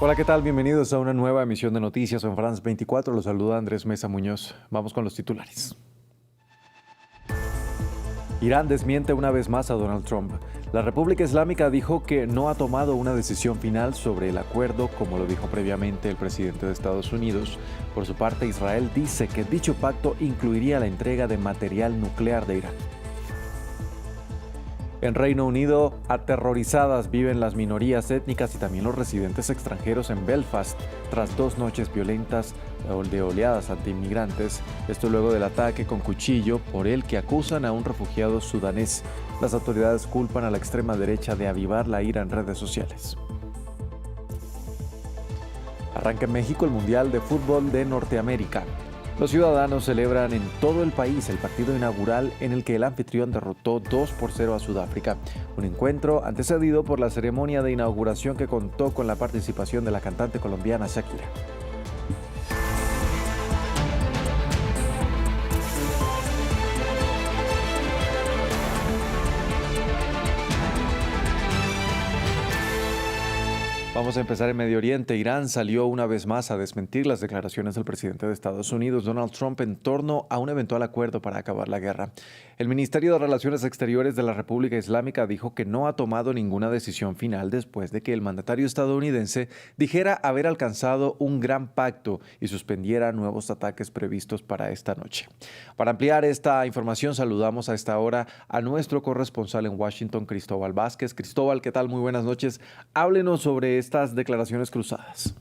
Hola, ¿qué tal? Bienvenidos a una nueva emisión de Noticias en France 24. Los saluda Andrés Mesa Muñoz. Vamos con los titulares. Irán desmiente una vez más a Donald Trump. La República Islámica dijo que no ha tomado una decisión final sobre el acuerdo, como lo dijo previamente el presidente de Estados Unidos. Por su parte, Israel dice que dicho pacto incluiría la entrega de material nuclear de Irán. En Reino Unido, aterrorizadas viven las minorías étnicas y también los residentes extranjeros en Belfast, tras 2 noches violentas de oleadas antiinmigrantes. Esto luego del ataque con cuchillo por el que acusan a un refugiado sudanés. Las autoridades culpan a la extrema derecha de avivar la ira en redes sociales. Arranca en México el Mundial de Fútbol de Norteamérica. Los ciudadanos celebran en todo el país el partido inaugural en el que el anfitrión derrotó 2-0 a Sudáfrica. Un encuentro antecedido por la ceremonia de inauguración que contó con la participación de la cantante colombiana Shakira. Vamos a empezar en Medio Oriente. Irán salió una vez más a desmentir las declaraciones del presidente de Estados Unidos, Donald Trump, en torno a un eventual acuerdo para acabar la guerra. El Ministerio de Relaciones Exteriores de la República Islámica dijo que no ha tomado ninguna decisión final después de que el mandatario estadounidense dijera haber alcanzado un gran pacto y suspendiera nuevos ataques previstos para esta noche. Para ampliar esta información, saludamos a esta hora a nuestro corresponsal en Washington, Cristóbal Vázquez. Cristóbal, ¿qué tal? Muy buenas noches. Háblenos sobre estas declaraciones cruzadas.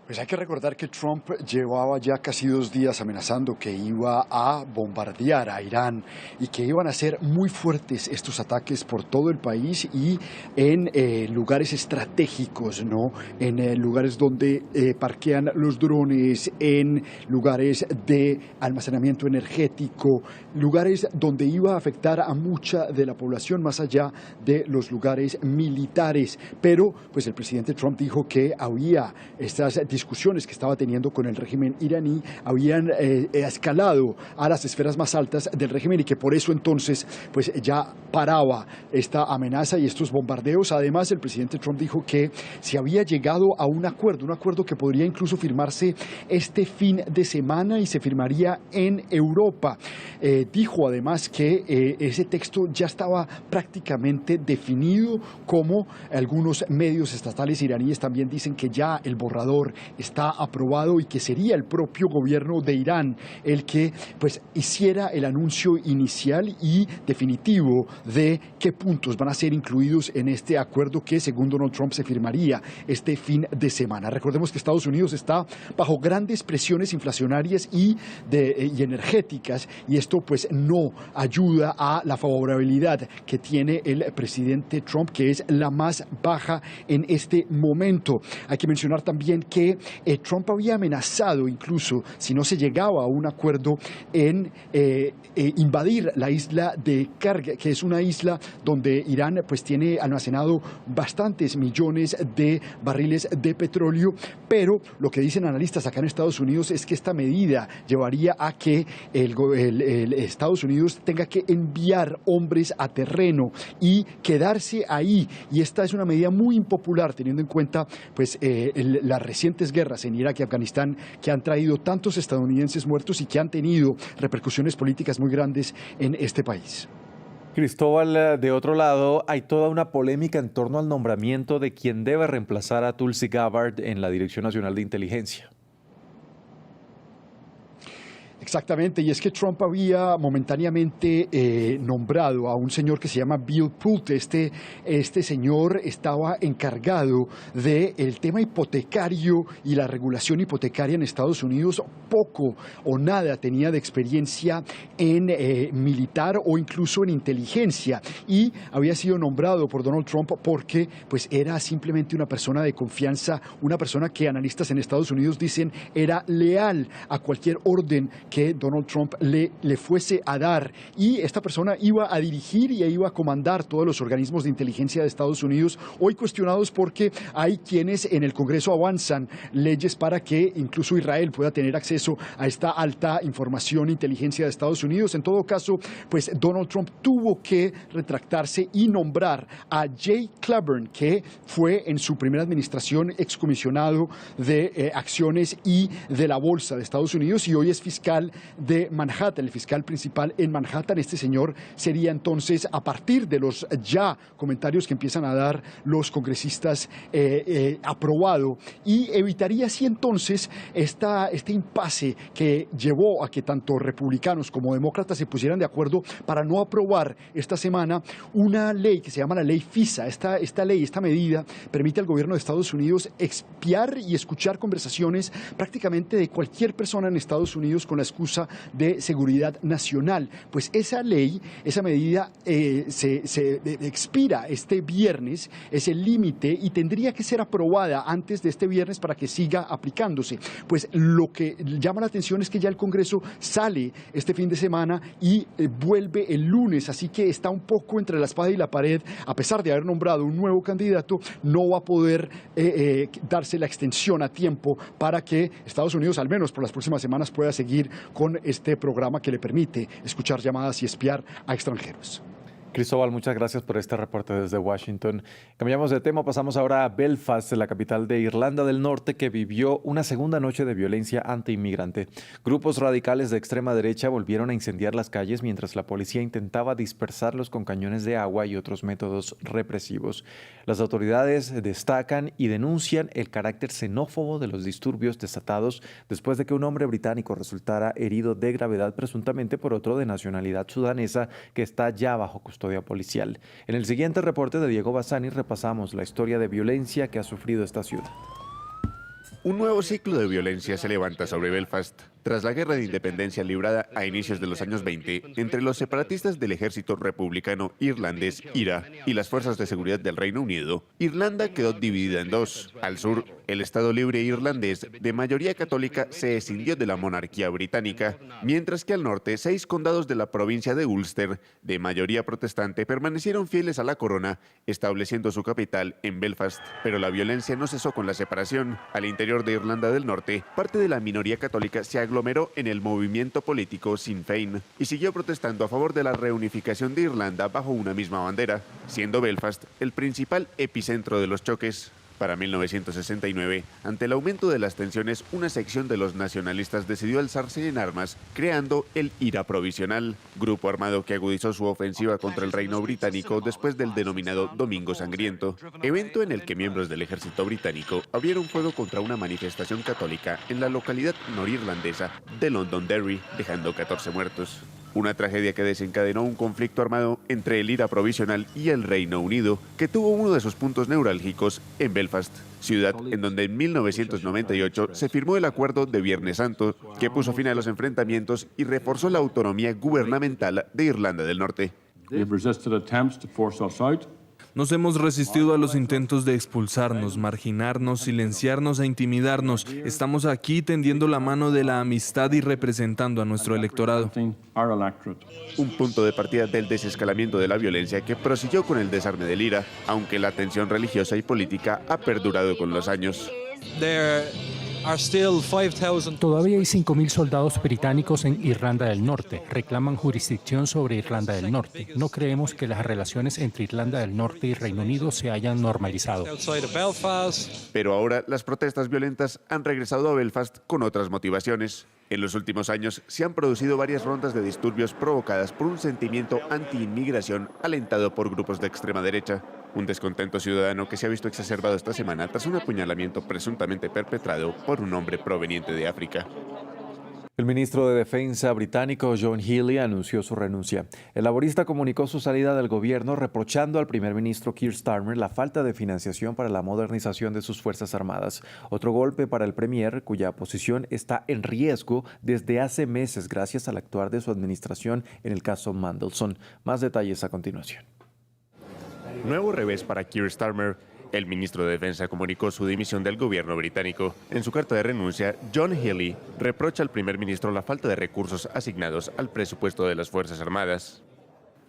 Pues hay que recordar que Trump llevaba ya casi 2 días amenazando que iba a bombardear a Irán y que iban a ser muy fuertes estos ataques por todo el país y en lugares estratégicos, ¿no? En lugares donde parquean los drones, en lugares de almacenamiento energético, lugares donde iba a afectar a mucha de la población más allá de los lugares militares. Pero pues el presidente Trump dijo que había estas discusiones que estaba teniendo con el régimen iraní habían escalado a las esferas más altas del régimen y que por eso entonces pues ya paraba esta amenaza y estos bombardeos. Además, el presidente Trump dijo que se había llegado a un acuerdo que podría incluso firmarse este fin de semana y se firmaría en Europa. Dijo además que ese texto ya estaba prácticamente definido, como algunos medios estatales iraníes también dicen que ya el borrador está aprobado y que sería el propio gobierno de Irán el que pues hiciera el anuncio inicial y definitivo de qué puntos van a ser incluidos en este acuerdo que, según Donald Trump, se firmaría este fin de semana. Recordemos que Estados Unidos está bajo grandes presiones inflacionarias y energéticas, y esto pues no ayuda a la favorabilidad que tiene el presidente Trump, que es la más baja en este momento. Hay que mencionar también que Trump había amenazado, incluso si no se llegaba a un acuerdo, en invadir la isla de Karg, que es una isla donde Irán pues tiene almacenado bastantes millones de barriles de petróleo. Pero lo que dicen analistas acá en Estados Unidos es que esta medida llevaría a que el Estados Unidos tenga que enviar hombres a terreno y quedarse ahí, y esta es una medida muy impopular teniendo en cuenta pues las recientes guerras en Irak y Afganistán, que han traído tantos estadounidenses muertos y que han tenido repercusiones políticas muy grandes en este país. Cristóbal, de otro lado, hay toda una polémica en torno al nombramiento de quien debe reemplazar a Tulsi Gabbard en la Dirección Nacional de Inteligencia. Exactamente, y es que Trump había momentáneamente nombrado a un señor que se llama Bill Pulte. Este señor estaba encargado del tema hipotecario y la regulación hipotecaria en Estados Unidos. Poco o nada tenía de experiencia en militar o incluso en inteligencia, y había sido nombrado por Donald Trump porque pues era simplemente una persona de confianza, una persona que analistas en Estados Unidos dicen era leal a cualquier orden que que Donald Trump le fuese a dar, y esta persona iba a dirigir y iba a comandar todos los organismos de inteligencia de Estados Unidos, hoy cuestionados porque hay quienes en el Congreso avanzan leyes para que incluso Israel pueda tener acceso a esta alta información e inteligencia de Estados Unidos. En todo caso, pues Donald Trump tuvo que retractarse y nombrar a Jay Clyburn, que fue en su primera administración excomisionado de acciones y de la Bolsa de Estados Unidos, y hoy es fiscal de Manhattan, el fiscal principal en Manhattan. Este señor sería entonces, a partir de los ya comentarios que empiezan a dar los congresistas, aprobado, y evitaría así entonces este impasse que llevó a que tanto republicanos como demócratas se pusieran de acuerdo para no aprobar esta semana una ley que se llama la ley FISA. Esta medida permite al gobierno de Estados Unidos espiar y escuchar conversaciones prácticamente de cualquier persona en Estados Unidos con la excusa de seguridad nacional. Pues esa ley, esa medida se expira este viernes, es el límite, y tendría que ser aprobada antes de este viernes para que siga aplicándose. Pues lo que llama la atención es que ya el Congreso sale este fin de semana y vuelve el lunes, así que está un poco entre la espada y la pared. A pesar de haber nombrado un nuevo candidato, no va a poder darse la extensión a tiempo para que Estados Unidos, al menos por las próximas semanas, pueda seguir con este programa que le permite escuchar llamadas y espiar a extranjeros. Cristóbal, muchas gracias por este reporte desde Washington. Cambiamos de tema, pasamos ahora a Belfast, la capital de Irlanda del Norte, que vivió una segunda noche de violencia antiinmigrante. Grupos radicales de extrema derecha volvieron a incendiar las calles mientras la policía intentaba dispersarlos con cañones de agua y otros métodos represivos. Las autoridades destacan y denuncian el carácter xenófobo de los disturbios desatados después de que un hombre británico resultara herido de gravedad, presuntamente por otro de nacionalidad sudanesa que está ya bajo custodia policial. En el siguiente reporte de Diego Bassani repasamos la historia de violencia que ha sufrido esta ciudad. Un nuevo ciclo de violencia se levanta sobre Belfast tras la guerra de independencia librada a inicios de los años 20 entre los separatistas del ejército republicano irlandés IRA y las fuerzas de seguridad del Reino Unido. Irlanda quedó dividida en dos. Al sur, el Estado Libre irlandés de mayoría católica se escindió de la monarquía británica, mientras que al norte 6 condados de la provincia de Ulster, de mayoría protestante, permanecieron fieles a la corona, estableciendo su capital en Belfast. Pero la violencia no cesó con la separación. Al interior de Irlanda del Norte, parte de la minoría católica se aglomeró en el movimiento político Sinn Féin y siguió protestando a favor de la reunificación de Irlanda bajo una misma bandera, siendo Belfast el principal epicentro de los choques. Para 1969, ante el aumento de las tensiones, una sección de los nacionalistas decidió alzarse en armas, creando el IRA Provisional, grupo armado que agudizó su ofensiva contra el Reino Británico después del denominado Domingo Sangriento, evento en el que miembros del ejército británico abrieron fuego contra una manifestación católica en la localidad norirlandesa de Londonderry, dejando 14 muertos. Una tragedia que desencadenó un conflicto armado entre el IRA Provisional y el Reino Unido, que tuvo uno de sus puntos neurálgicos en Belfast, ciudad en donde en 1998 se firmó el Acuerdo de Viernes Santo, que puso fin a los enfrentamientos y reforzó la autonomía gubernamental de Irlanda del Norte. Nos hemos resistido a los intentos de expulsarnos, marginarnos, silenciarnos e intimidarnos. Estamos aquí tendiendo la mano de la amistad y representando a nuestro electorado. Un punto de partida del desescalamiento de la violencia que prosiguió con el desarme del IRA, aunque la tensión religiosa y política ha perdurado con los años. Todavía hay 5.000 soldados británicos en Irlanda del Norte. Reclaman jurisdicción sobre Irlanda del Norte. No creemos que las relaciones entre Irlanda del Norte y Reino Unido se hayan normalizado. Pero ahora las protestas violentas han regresado a Belfast con otras motivaciones. En los últimos años se han producido varias rondas de disturbios provocadas por un sentimiento anti-inmigración alentado por grupos de extrema derecha. Un descontento ciudadano que se ha visto exacerbado esta semana tras un apuñalamiento presuntamente perpetrado por un hombre proveniente de África. El ministro de Defensa británico John Healey anunció su renuncia. El laborista comunicó su salida del gobierno reprochando al primer ministro Keir Starmer la falta de financiación para la modernización de sus Fuerzas Armadas. Otro golpe para el premier, cuya posición está en riesgo desde hace meses gracias al actuar de su administración en el caso Mandelson. Más detalles a continuación. Nuevo revés para Keir Starmer. El ministro de Defensa comunicó su dimisión del gobierno británico. En su carta de renuncia, John Healey reprocha al primer ministro la falta de recursos asignados al presupuesto de las Fuerzas Armadas.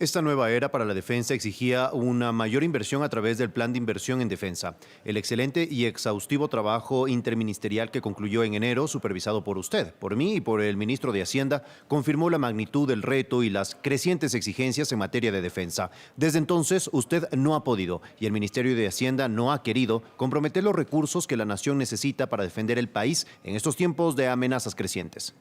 Esta nueva era para la defensa exigía una mayor inversión a través del Plan de Inversión en Defensa. El excelente y exhaustivo trabajo interministerial que concluyó en enero, supervisado por usted, por mí y por el ministro de Hacienda, confirmó la magnitud del reto y las crecientes exigencias en materia de defensa. Desde entonces, usted no ha podido, y el Ministerio de Hacienda no ha querido, comprometer los recursos que la nación necesita para defender el país en estos tiempos de amenazas crecientes.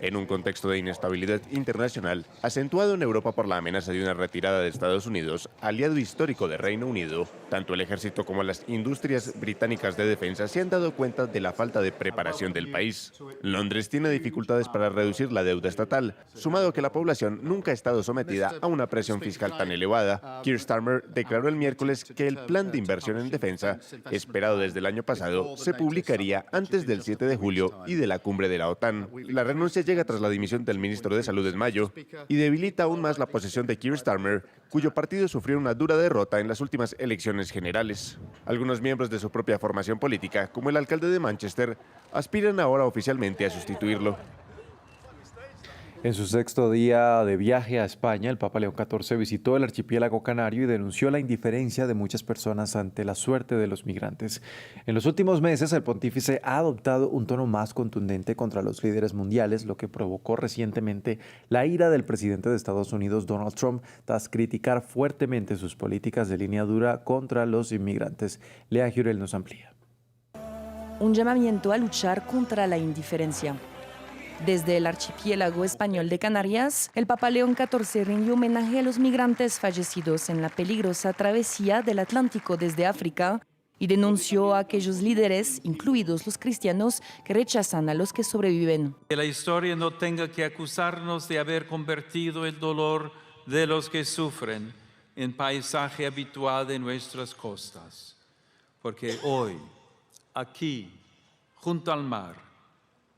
En un contexto de inestabilidad internacional, acentuado en Europa por la amenaza de una retirada de Estados Unidos, aliado histórico de Reino Unido, tanto el ejército como las industrias británicas de defensa se han dado cuenta de la falta de preparación del país. Londres tiene dificultades para reducir la deuda estatal, sumado a que la población nunca ha estado sometida a una presión fiscal tan elevada. Keir Starmer declaró el miércoles que el plan de inversión en defensa, esperado desde el año pasado, se publicaría antes del 7 de julio y de la cumbre de la OTAN. La renuncia llega tras la dimisión del ministro de Salud en mayo y debilita aún más la posición de Keir Starmer, cuyo partido sufrió una dura derrota en las últimas elecciones generales. Algunos miembros de su propia formación política, como el alcalde de Manchester, aspiran ahora oficialmente a sustituirlo. En su sexto día de viaje a España, el Papa León XIV visitó el archipiélago canario y denunció la indiferencia de muchas personas ante la suerte de los migrantes. En los últimos meses, el pontífice ha adoptado un tono más contundente contra los líderes mundiales, lo que provocó recientemente la ira del presidente de Estados Unidos, Donald Trump, tras criticar fuertemente sus políticas de línea dura contra los inmigrantes. Lea Jurel nos amplía. Un llamamiento a luchar contra la indiferencia. Desde el archipiélago español de Canarias, el Papa León XIV rindió homenaje a los migrantes fallecidos en la peligrosa travesía del Atlántico desde África y denunció a aquellos líderes, incluidos los cristianos, que rechazan a los que sobreviven. Que la historia no tenga que acusarnos de haber convertido el dolor de los que sufren en paisaje habitual de nuestras costas. Porque hoy, aquí, junto al mar,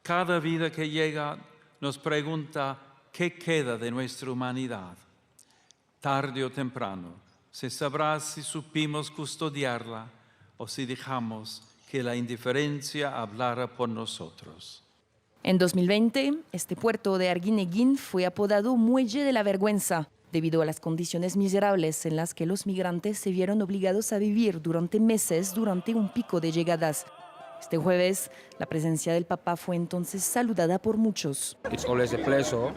cada vida que llega nos pregunta qué queda de nuestra humanidad. Tarde o temprano se sabrá si supimos custodiarla o si dejamos que la indiferencia hablara por nosotros. En 2020, este puerto de Arguineguín fue apodado Muelle de la Vergüenza, debido a las condiciones miserables en las que los migrantes se vieron obligados a vivir durante meses durante un pico de llegadas. Este jueves, la presencia del Papa fue entonces saludada por muchos.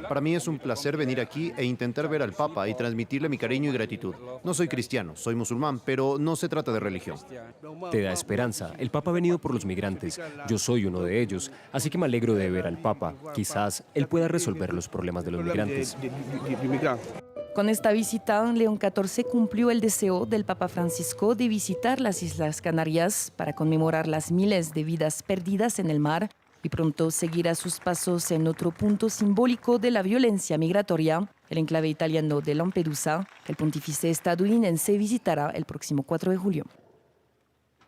Para mí es un placer venir aquí e intentar ver al Papa y transmitirle mi cariño y gratitud. No soy cristiano, soy musulmán, pero no se trata de religión. Te da esperanza. El Papa ha venido por los migrantes. Yo soy uno de ellos, así que me alegro de ver al Papa. Quizás él pueda resolver los problemas de los migrantes. Con esta visita, León XIV cumplió el deseo del Papa Francisco de visitar las Islas Canarias para conmemorar las miles de vidas perdidas en el mar y pronto seguirá sus pasos en otro punto simbólico de la violencia migratoria, el enclave italiano de Lampedusa, que el pontífice estadounidense visitará el próximo 4 de julio.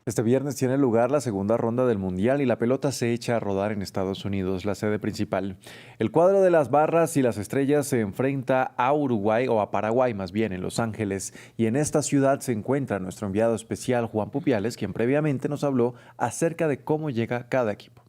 Este viernes tiene lugar la segunda ronda del Mundial y la pelota se echa a rodar en Estados Unidos, la sede principal. El cuadro de las barras y las estrellas se enfrenta a Uruguay, o a Paraguay más bien, en Los Ángeles. Y en esta ciudad se encuentra nuestro enviado especial Juan Pupiales, quien previamente nos habló acerca de cómo llega cada equipo.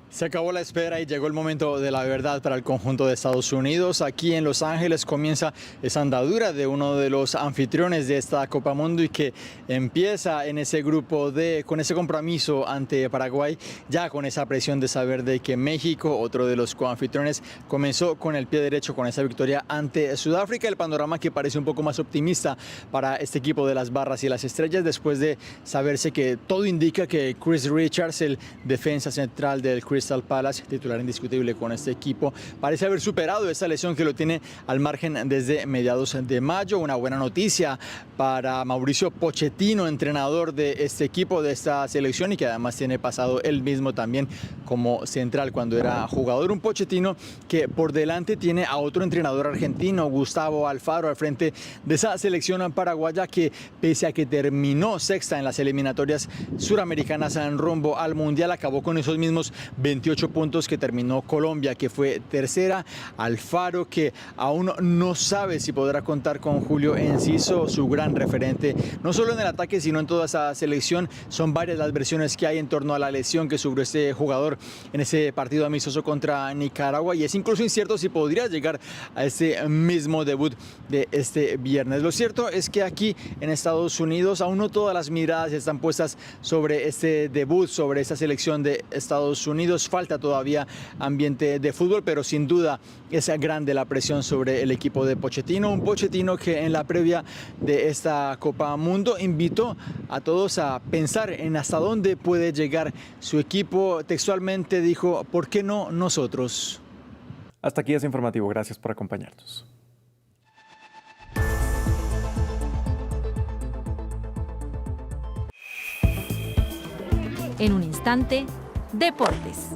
Se acabó la espera y llegó el momento de la verdad para el conjunto de Estados Unidos. Aquí en Los Ángeles comienza esa andadura de uno de los anfitriones de esta Copa Mundo y que empieza en ese grupo con ese compromiso ante Paraguay, ya con esa presión de saber de que México, otro de los coanfitriones, comenzó con el pie derecho con esa victoria ante Sudáfrica. El panorama que parece un poco más optimista para este equipo de las barras y las estrellas después de saberse que todo indica que Chris Richards, el defensa central del Crystal Palace, titular indiscutible con este equipo, parece haber superado esa lesión que lo tiene al margen desde mediados de mayo. Una buena noticia para Mauricio Pochettino, entrenador de este equipo, de esta selección, y que además tiene pasado él mismo también como central cuando era jugador. Un Pochettino que por delante tiene a otro entrenador argentino, Gustavo Alfaro, al frente de esa selección paraguaya que, pese a que terminó sexta en las eliminatorias suramericanas en rumbo al Mundial, acabó con esos mismos 20 28 puntos que terminó Colombia, que fue tercera. Alfaro, que aún no sabe si podrá contar con Julio Enciso, su gran referente, no solo en el ataque, sino en toda esa selección. Son varias las versiones que hay en torno a la lesión que sufrió este jugador en ese partido amistoso contra Nicaragua, y es incluso incierto si podría llegar a ese mismo debut de este viernes. Lo cierto es que aquí en Estados Unidos aún no todas las miradas están puestas sobre este debut, sobre esta selección de Estados Unidos. Falta todavía ambiente de fútbol, pero sin duda es grande la presión sobre el equipo de Pochettino. Un Pochettino que en la previa de esta Copa Mundo invitó a todos a pensar en hasta dónde puede llegar su equipo. Textualmente dijo: ¿por qué no nosotros? Hasta aquí es informativo. Gracias por acompañarnos. En un instante, deportes.